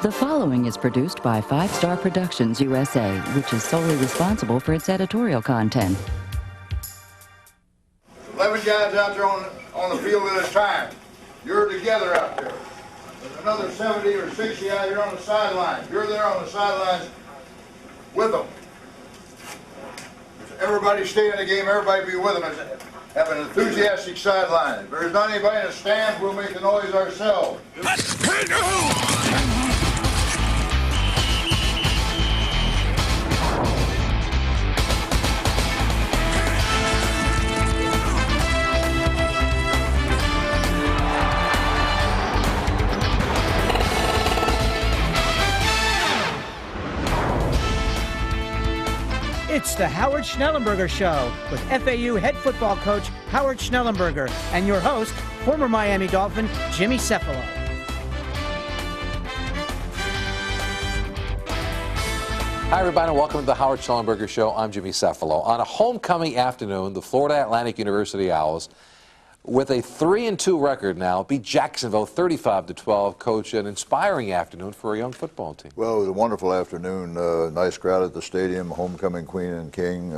The following is produced by 5 Star Productions USA, which is solely responsible for its editorial content. 11 guys out there on the field at a time. You're together out there. There's another 70 or 60 out here on the sidelines. You're there on the sidelines with them. Everybody stay in the game, everybody be with them. Have an enthusiastic sideline. If there's not anybody in the stands, we'll make the noise ourselves. It's the Howard Schnellenberger Show with FAU head football coach Howard Schnellenberger and your host, former Miami Dolphin Jimmy Cefalo. Hi, everybody, and welcome to the Howard Schnellenberger Show. I'm Jimmy Cefalo. On a homecoming afternoon, the Florida Atlantic University Owls, with a 3-2 record now, beat Jacksonville 35-12. Coach, an inspiring afternoon for a young football team. Well, it was a wonderful afternoon. Nice crowd at the stadium, homecoming queen and king,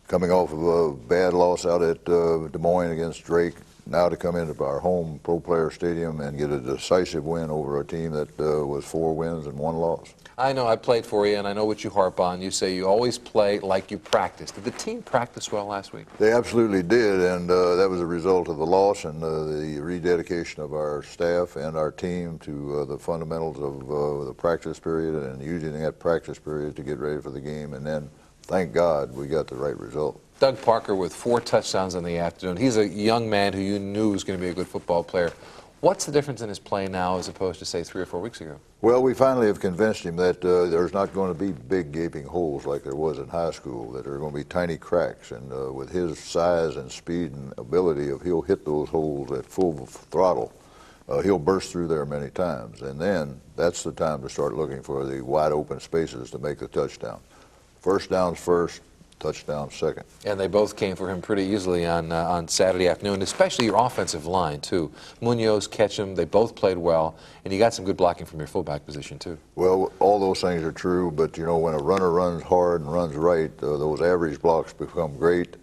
coming off of a bad loss out at Des Moines against Drake. Now to come into our home Pro Player Stadium and get a decisive win over a team that was 4 wins and 1 loss. I know, I played for you, and I know what you harp on. You say you always play like you practice. Did the team practice well last week? They absolutely did, and that was a result of the loss and the rededication of our staff and our team to the fundamentals of the practice period and using that practice period to get ready for the game. And then, thank God, we got the right result. Doug Parker with 4 touchdowns in the afternoon. He's a young man who you knew was going to be a good football player. What's the difference in his play now as opposed to, say, 3 or 4 weeks ago? Well, we finally have convinced him that there's not going to be big gaping holes like there was in high school, that there are going to be tiny cracks. And with his size and speed and ability, if he'll hit those holes at full throttle, he'll burst through there many times. And then that's the time to start looking for the wide open spaces to make the touchdown. First down's first, touchdown second. And they both came for him pretty easily on Saturday afternoon, especially your offensive line, too. Munoz, Ketchum, they both played well, and you got some good blocking from your fullback position, too. Well, all those things are true, but, you know, when a runner runs hard and runs right, those average blocks become great,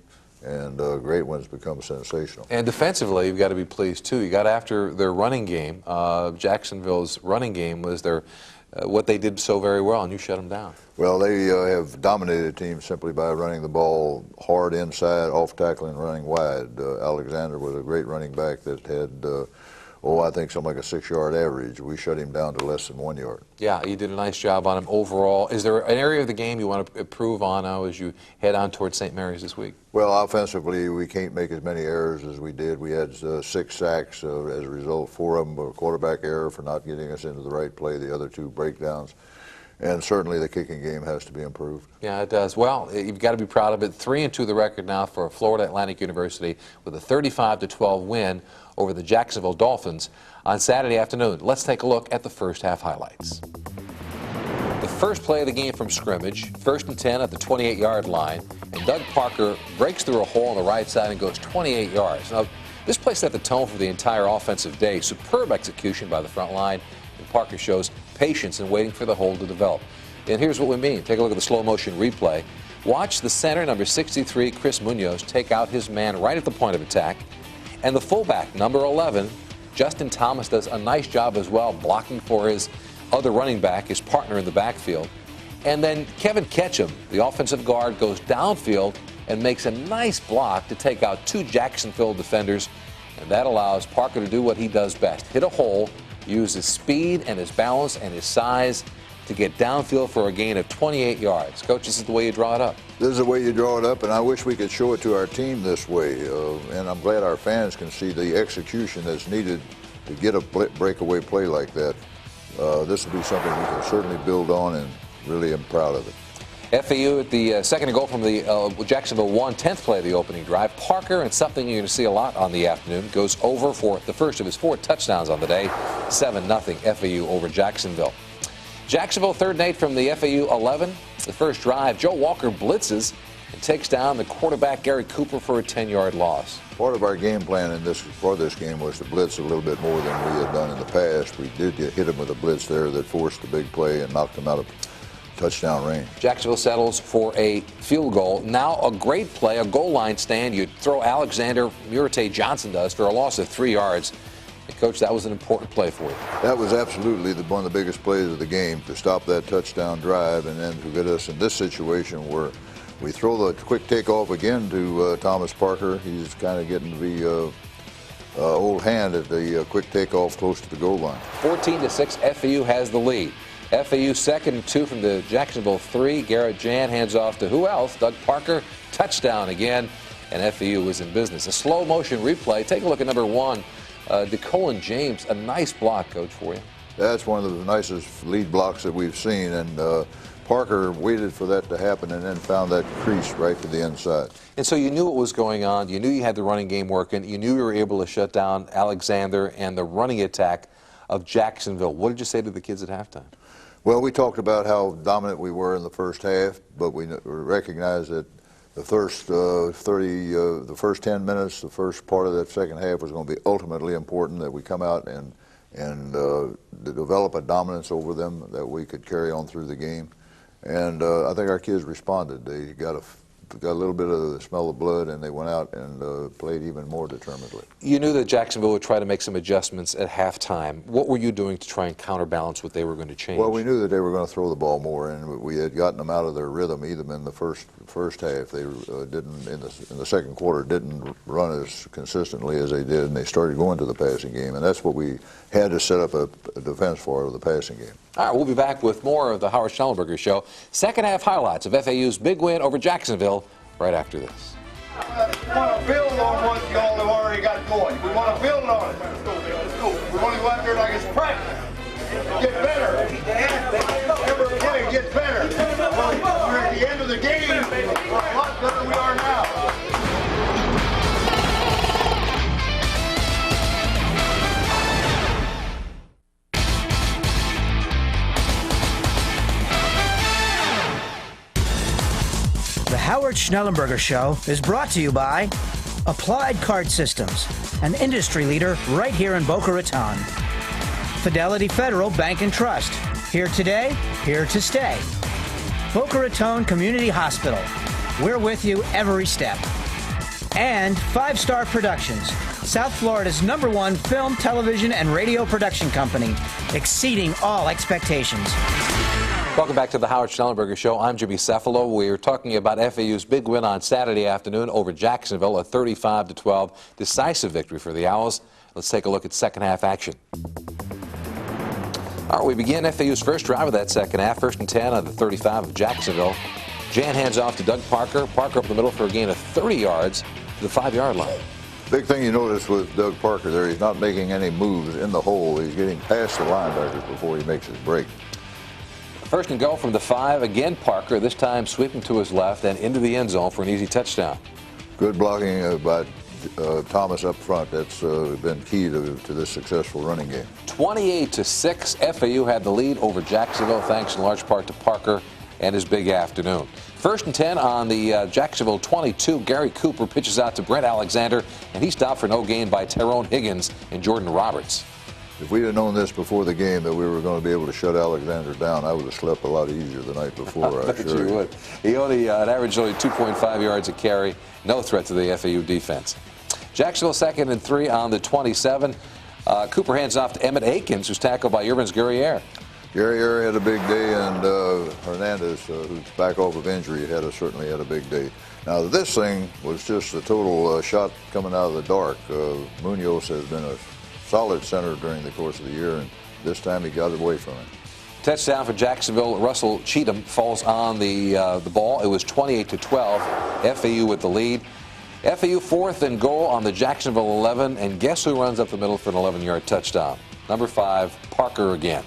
and great ones become sensational. And defensively, you've got to be pleased, too. You got after their running game. Jacksonville's running game was their what they did so very well, and you shut them down. Well, they have dominated teams simply by running the ball hard inside, off tackling, running wide. Alexander was a great running back that had, I think something like a 6-yard average. We shut him down to less than 1 yard. Yeah, you did a nice job on him overall. Is there an area of the game you want to improve on now as you head on towards St. Mary's this week? Well, offensively, we can't make as many errors as we did. We had 6 sacks as a result. 4 of them were quarterback error for not getting us into the right play, the other 2 breakdowns. And certainly the kicking game has to be improved. Yeah, it does. Well, you've got to be proud of it. 3-2 the record now for Florida Atlantic University with a 35-12 win over the Jacksonville Dolphins on Saturday afternoon. Let's take a look at the first half highlights. The first play of the game from scrimmage, 1st and 10 at the 28-yard line, and Doug Parker breaks through a hole on the right side and goes 28 yards. Now, this play set the tone for the entire offensive day. Superb execution by the front line, and Parker shows patience in waiting for the hole to develop. And here's what we mean. Take a look at the slow motion replay. Watch the center, number 63, Chris Munoz, take out his man right at the point of attack. And the fullback, number 11, Justin Thomas, does a nice job as well, blocking for his other running back, his partner in the backfield. And then Kevin Ketchum, the offensive guard, goes downfield and makes a nice block to take out 2 Jacksonville defenders. And that allows Parker to do what he does best, hit a hole, use his speed and his balance and his size to get downfield for a gain of 28 yards. Coach, this is the way you draw it up. This is the way you draw it up, and I wish we could show it to our team this way. And I'm glad our fans can see the execution that's needed to get a breakaway play like that. This will be something we can certainly build on, and really am proud of it. FAU at the second goal from the Jacksonville 10th play of the opening drive. Parker, and something you're going to see a lot on the afternoon, goes over for the first of his 4 touchdowns on the day. 7-0 FAU over Jacksonville. Jacksonville 3rd and 8 from the FAU 11. The first drive, Joe Walker blitzes and takes down the quarterback Gary Cooper for a 10-yard loss. Part of our game plan for this game was to blitz a little bit more than we had done in the past. We did hit him with a blitz there that forced the big play and knocked him out of touchdown range. Jacksonville settles for a field goal. Now a great play, a goal line stand. You throw Alexander Murate Johnson does for a loss of 3 yards. And Coach, that was an important play for you. That was absolutely one of the biggest plays of the game, to stop that touchdown drive and then to get us in this situation where we throw the quick takeoff again to Thomas Parker. He's kind of getting to be old hand at the quick takeoff close to the goal line. 14-6, FAU has the lead. FAU 2nd and 2 from the Jacksonville 3. Garrett Jan hands off to who else? Doug Parker. Touchdown again, and FAU is in business. A slow motion replay. Take a look at number 1, DeColin James. A nice block, Coach, for you. That's one of the nicest lead blocks that we've seen, and Parker waited for that to happen and then found that crease right to the inside. And so you knew what was going on. You knew you had the running game working. You knew you were able to shut down Alexander and the running attack of Jacksonville. What did you say to the kids at halftime? Well, we talked about how dominant we were in the first half, but we recognized that the first 10 minutes, the first part of that second half was going to be ultimately important, that we come out and develop a dominance over them that we could carry on through the game. And I think our kids responded. They got a little bit of the smell of blood, and they went out and played even more determinedly. You knew that Jacksonville would try to make some adjustments at halftime. What were you doing to try and counterbalance what they were going to change? Well, we knew that they were going to throw the ball more, and we had gotten them out of their rhythm even in the first half. They didn't in the second quarter didn't run as consistently as they did, and they started going to the passing game, and that's what we had to set up a defense for, the passing game. All right, we'll be back with more of the Howard Schnellenberger Show. Second half highlights of FAU's big win over Jacksonville right after this. We want to build on what y'all have already got going. We want to build on it. We want to go out there like it's practice. Get better. Every play gets better. We're at the end of the game. We're a lot better than we are now. The Howard Schnellenberger Show is brought to you by Applied Card Systems, an industry leader right here in Boca Raton. Fidelity Federal Bank and Trust, here today, here to stay. Boca Raton Community Hospital, we're with you every step. And 5 Star Productions, South Florida's #1 film, television, and radio production company, exceeding all expectations. Welcome back to the Howard Schnellenberger Show. I'm Jimmy Cefalo. We're talking about FAU's big win on Saturday afternoon over Jacksonville, a 35-12 decisive victory for the Owls. Let's take a look at second half action. All right, we begin FAU's first drive of that second half, 1st and 10 on the 35 of Jacksonville. Jan hands off to Doug Parker. Parker up the middle for a gain of 30 yards to the 5-yard line. Big thing you notice with Doug Parker there, he's not making any moves in the hole. He's getting past the linebackers before he makes his break. 1st and goal from the 5. Again, Parker, this time sweeping to his left and into the end zone for an easy touchdown. Good blocking by Thomas up front. That's been key to this successful running game. 28-6, FAU had the lead over Jacksonville, thanks in large part to Parker and his big afternoon. 1st and 10 on the Jacksonville 22. Gary Cooper pitches out to Brent Alexander, and he's stopped for no gain by Tyrone Higgins and Jordan Roberts. If we'd have known this before the game that we were going to be able to shut Alexander down, I would have slept a lot easier the night before. I bet you would. He only averaged only 2.5 yards a carry. No threat to the FAU defense. Jacksonville 2nd and 3 on the 27. Cooper hands off to Emmett Akins, who's tackled by Urban's Guerriere. Guerriere had a big day, and Hernandez, who's back off of injury, certainly had a big day. Now, this thing was just a total shot coming out of the dark. Munoz has been a solid center during the course of the year, and this time he got away from it. Touchdown for Jacksonville. Russell Cheatham falls on the ball. It was 28-12. FAU with the lead. FAU 4th and goal on the Jacksonville 11, and guess who runs up the middle for an 11-yard touchdown? Number 5, Parker again.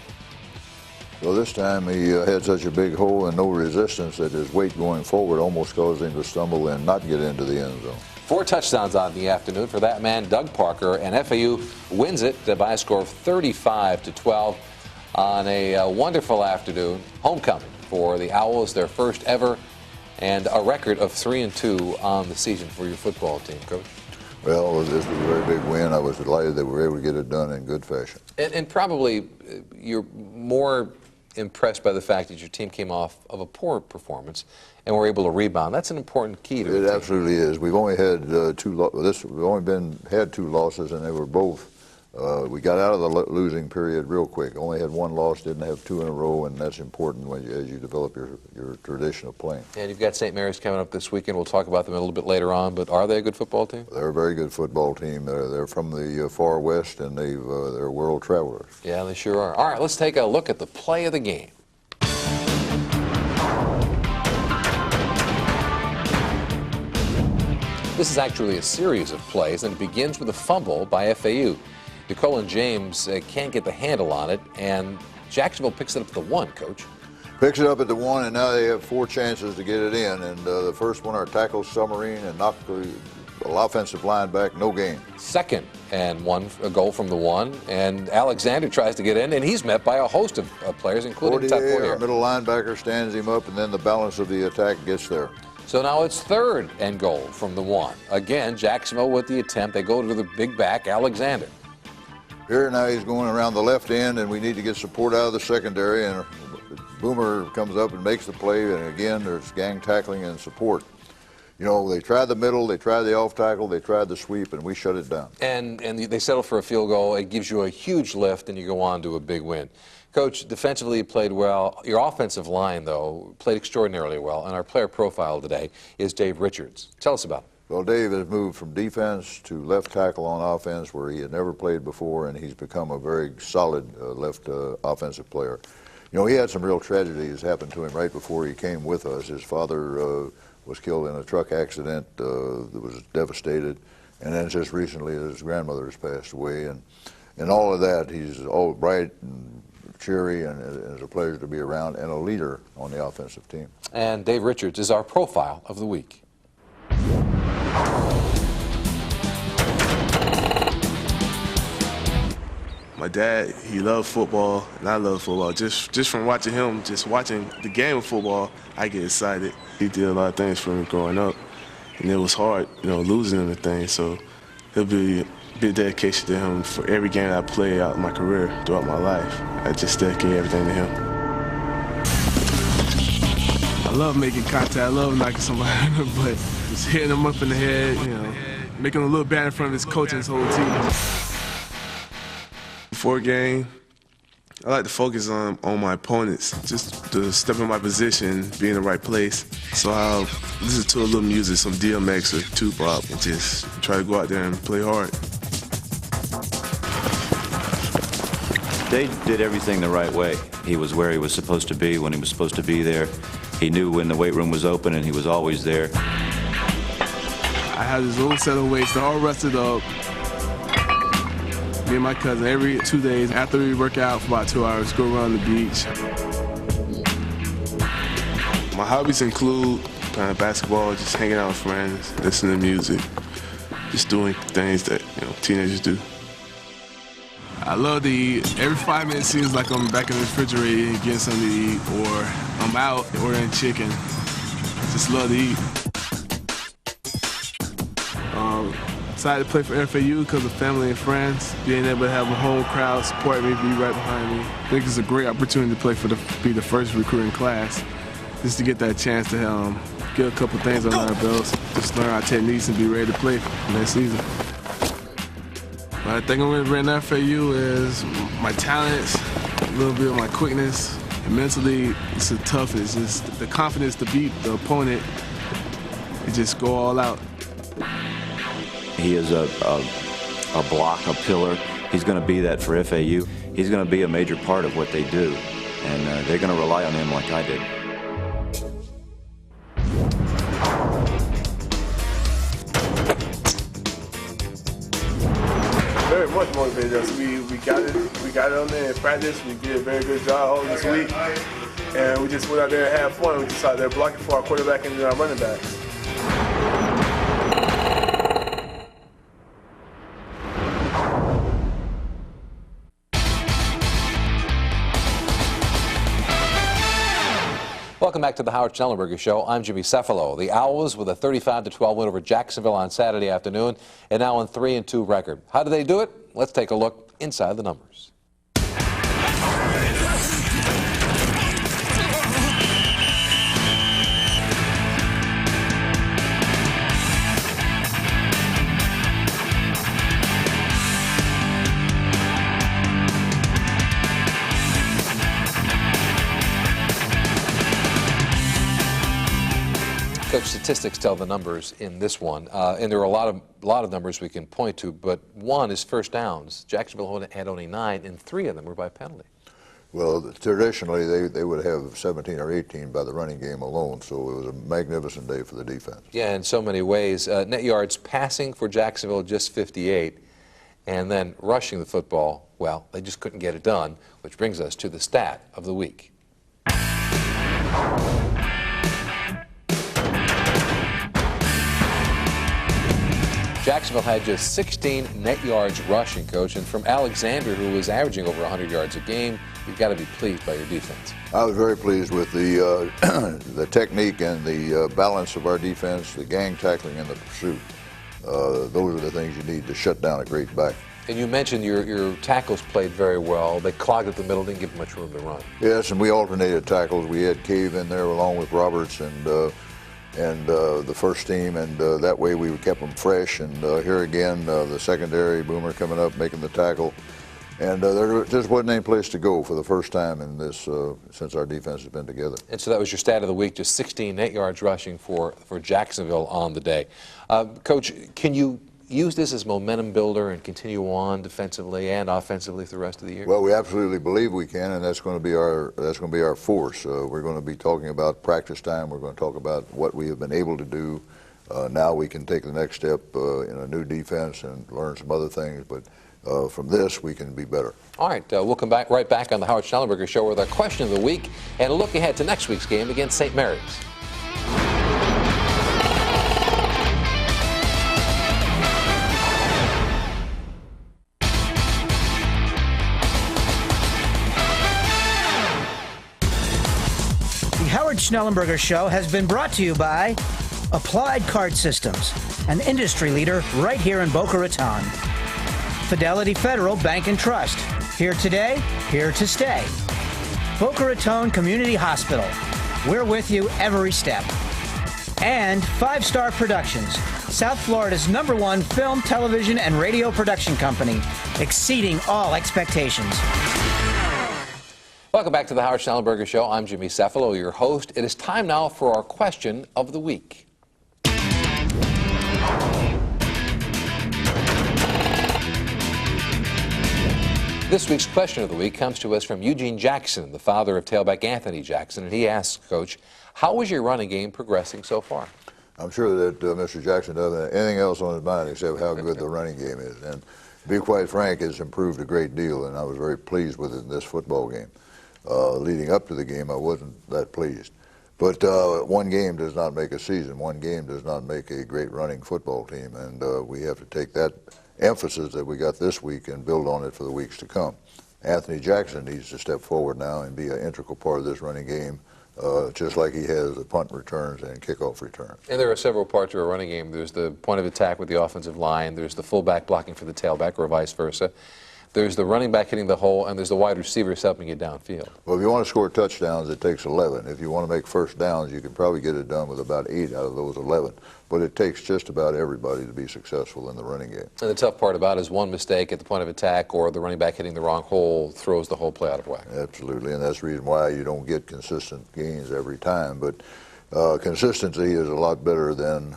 Well, this time he had such a big hole and no resistance that his weight going forward almost caused him to stumble and not get into the end zone. 4 touchdowns on the afternoon for that man, Doug Parker, and FAU wins it by a score of 35-12 on a wonderful afternoon. Homecoming for the Owls, their first ever and a record of 3-2 on the season for your football team, Coach. Well, this was a very big win. I was delighted that we were able to get it done in good fashion. And probably you're more impressed by the fact that your team came off of a poor performance and were able to rebound. That's an important key to it. It absolutely is. We've only had had two losses, and they were both. We got out of the losing period real quick. Only had one loss, didn't have two in a row, and that's important as you develop your tradition of playing. And you've got St. Mary's coming up this weekend. We'll talk about them a little bit later on, but are they a good football team? They're a very good football team. They're from the far west, and they're world travelers. Yeah, they sure are. All right, let's take a look at the play of the game. This is actually a series of plays, and it begins with a fumble by FAU. Colin James can't get the handle on it, and Jacksonville picks it up at the 1, Coach. Picks it up at the 1, and now they have 4 chances to get it in. And the first one, our tackle submarine and knocked the offensive line back, no gain. Second and 1, a goal from the 1, and Alexander tries to get in, and he's met by a host of players, including Fortier, our middle linebacker, stands him up, and then the balance of the attack gets there. So now it's 3rd and goal from the 1. Again, Jacksonville with the attempt. They go to the big back, Alexander. Here now he's going around the left end, and we need to get support out of the secondary, and Boomer comes up and makes the play, and again there's gang tackling and support. You know, they tried the middle, they tried the off tackle, they tried the sweep, and we shut it down. And they settle for a field goal. It gives you a huge lift, and you go on to a big win. Coach, defensively you played well. Your offensive line, though, played extraordinarily well, and our player profile today is Dave Richards. Tell us about him. Well, Dave has moved from defense to left tackle on offense, where he had never played before, and he's become a very solid left offensive player. You know, he had some real tragedies happen to him right before he came with us. His father was killed in a truck accident that was devastated, and then just recently his grandmother has passed away, and all of that, he's all bright and cheery, and it's a pleasure to be around, and a leader on the offensive team. And Dave Richards is our profile of the week. My dad, he loved football, and I love football. Just from watching him, just watching the game of football, I get excited. He did a lot of things for me growing up, and it was hard, you know, losing him the thing. So it'll be a big dedication to him for every game I play out in my career throughout my life. I just dedicate everything to him. I love making contact. I love knocking somebody in the butt. Just hitting him up in the head, you know, making him a little bad in front of his coach and his whole team. Before game, I like to focus on my opponents, just to step in my position, be in the right place. So I'll listen to a little music, some DMX or Tupac, and just try to go out there and play hard. Dave did everything the right way. He was where he was supposed to be when he was supposed to be there. He knew when the weight room was open, and he was always there. I had this little set of weights, they're all rusted up. Me and my cousin, every 2 days, after we work out for about 2 hours, go around the beach. My hobbies include playing basketball, just hanging out with friends, listening to music, just doing things that, you know, teenagers do. I love to eat. Every 5 minutes seems like I'm back in the refrigerator getting something to eat, or I'm out ordering chicken. Just love to eat. Decided to play for FAU because of family and friends. Being able to have a home crowd support me, be right behind me. I think it's a great opportunity to play be the first recruiting class. Just to get that chance to get a couple things on our belts, just learn our techniques and be ready to play next season. What I think I'm going to bring to FAU is my talents, a little bit of my quickness, and mentally it's a toughness, just the confidence to beat the opponent and just go all out. He is a block, a pillar. He's going to be that for FAU. He's going to be a major part of what they do, and they're going to rely on him like I did. Very much motivated us. We got it on there in practice. We did a very good job all this week, and we just went out there and had fun. We just out there blocking for our quarterback and our running backs. Welcome back to the Howard Schnellenberger Show. I'm Jimmy Cefalo. The Owls with a 35-12 win over Jacksonville on Saturday afternoon and now on 3-2 record. How did they do it? Let's take a look inside the numbers. Coach, statistics tell the numbers in this one, and there are a lot of numbers we can point to, but one is first downs. Jacksonville had only 9, and 3 of them were by penalty. Well, traditionally, they would have 17 or 18 by the running game alone, so it was a magnificent day for the defense. Yeah, in so many ways. Net yards passing for Jacksonville, just 58, and then rushing the football, well, they just couldn't get it done, which brings us to the stat of the week. Jacksonville had just 16 net yards rushing, Coach, and from Alexander, who was averaging over 100 yards a game, you've got to be pleased by your defense. I was very pleased with the the technique and the balance of our defense, the gang tackling and the pursuit. Those are the things you need to shut down a great back. And you mentioned your tackles played very well. They clogged up the middle, didn't give much room to run. Yes, and we alternated tackles. We had Cave in there along with Roberts and the first team, and that way we kept them fresh. And here again, the secondary, Boomer coming up, making the tackle. And there just wasn't any place to go for the first time in this since our defense has been together. And so that was your stat of the week, just 16 net yards rushing for Jacksonville on the day. Coach, can you use this as momentum builder and continue on defensively and offensively through the rest of the year? Well, we absolutely believe we can, and that's going to be our force. We're going to be talking about practice time. We're going to talk about what we have been able to do. Now we can take the next step in a new defense and learn some other things, but from this we can be better. All right, we'll come back right back on the Howard Schnellenberger Show with our question of the week and a look ahead to next week's game against St. Mary's. The Howard Schnellenberger Show has been brought to you by Applied Card Systems, an industry leader right here in Boca Raton. Fidelity Federal Bank and Trust, here today, here to stay. Boca Raton Community Hospital, we're with you every step. And 5 Star Productions, South Florida's #1 film, television, and radio production company, exceeding all expectations. Welcome back to the Howard Schnellenberger Show. I'm Jimmy Cefalo, your host. It is time now for our question of the week. This week's question of the week comes to us from Eugene Jackson, the father of tailback Anthony Jackson, and he asks, Coach, how is your running game progressing so far? I'm sure that Mr. Jackson doesn't have anything else on his mind except how good the running game is. And to be quite frank, it's improved a great deal, and I was very pleased with it in this football game. Leading up to the game, I wasn't that pleased. But one game does not make a season. One game does not make a great running football team, and we have to take that emphasis that we got this week and build on it for the weeks to come. Anthony Jackson needs to step forward now and be an integral part of this running game, just like he has the punt returns and kickoff returns. And there are several parts of a running game. There's the point of attack with the offensive line. There's the fullback blocking for the tailback, or vice versa. There's the running back hitting the hole, and there's the wide receivers helping you downfield. Well, if you want to score touchdowns, it takes 11. If you want to make first downs, you can probably get it done with about 8 out of those 11. But it takes just about everybody to be successful in the running game. And the tough part about it is one mistake at the point of attack or the running back hitting the wrong hole throws the whole play out of whack. Absolutely, and that's the reason why you don't get consistent gains every time. But consistency is a lot better than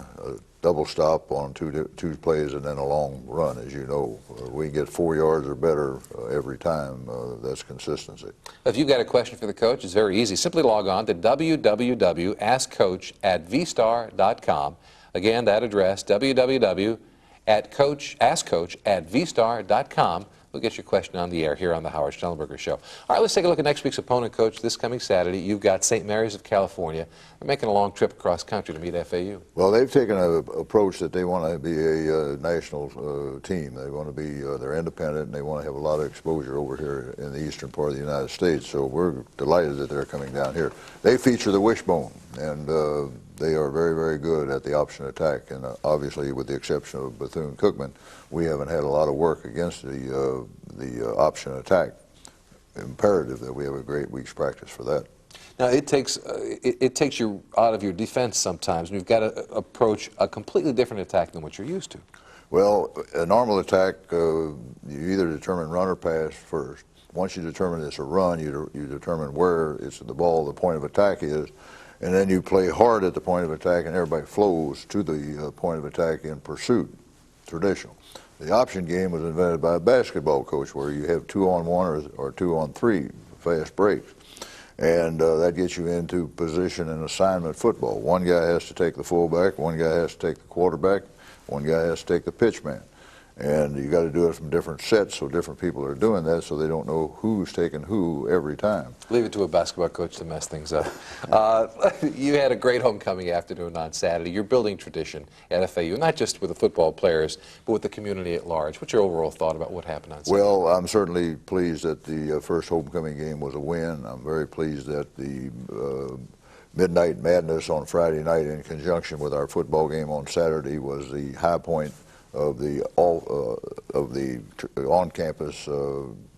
double stop on two plays and then a long run, as you know. We get 4 yards or better every time. That's consistency. If you've got a question for the coach, it's very easy. Simply log on to www.askcoach@vstar.com. Again, that address, www.askcoach@vstar.com. we'll get your question on the air here on the Howard Schnellenberger Show. All right, let's take a look at next week's opponent, Coach. This coming Saturday, you've got St. Mary's of California. They're making a long trip across country to meet FAU. Well, they've taken an approach that they want to be a national team. They want to be, they're independent, and they want to have a lot of exposure over here in the eastern part of the United States. So we're delighted that they're coming down here. They feature the wishbone, and they are very, very good at the option attack. And obviously, with the exception of Bethune-Cookman, we haven't had a lot of work against the option attack. Imperative that we have a great week's practice for that. Now, it takes you out of your defense sometimes. You've got to approach a completely different attack than what you're used to. Well, a normal attack, you either determine run or pass first. Once you determine it's a run, you determine where it's the ball, the point of attack is, and then you play hard at the point of attack, and everybody flows to the point of attack in pursuit, traditional. The option game was invented by a basketball coach where you have 2-on-1 or 2-on-3 fast breaks. And that gets you into position and assignment football. One guy has to take the fullback, one guy has to take the quarterback, one guy has to take the pitchman. And you got to do it from different sets, so different people are doing that, so they don't know who's taking who every time. Leave it to a basketball coach to mess things up. You had a great homecoming afternoon on Saturday. You're building tradition at FAU, not just with the football players, but with the community at large. What's your overall thought about what happened on Saturday? Well, I'm certainly pleased that the first homecoming game was a win. I'm very pleased that the Midnight Madness on Friday night in conjunction with our football game on Saturday was the high point of the on-campus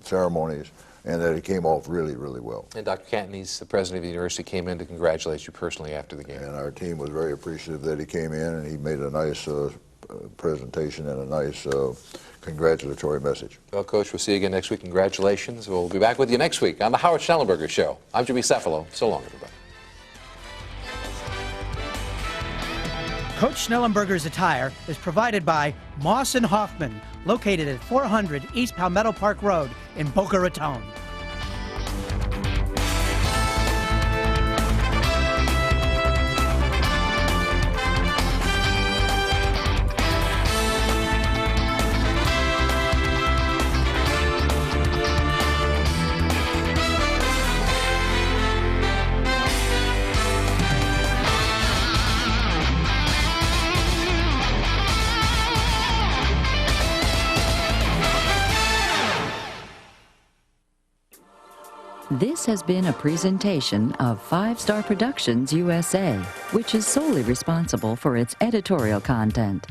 ceremonies, and that it came off really, really well. And Dr. Cantney's, the president of the university, came in to congratulate you personally after the game. And our team was very appreciative that he came in, and he made a nice presentation and a nice congratulatory message. Well, Coach, we'll see you again next week. Congratulations. We'll be back with you next week on the Howard Schnellenberger Show. I'm Jimmy Cefalo. So long, everybody. Coach Schnellenberger's attire is provided by Moss & Hoffman, located at 400 East Palmetto Park Road in Boca Raton. This has been a presentation of 5 Star Productions USA, which is solely responsible for its editorial content.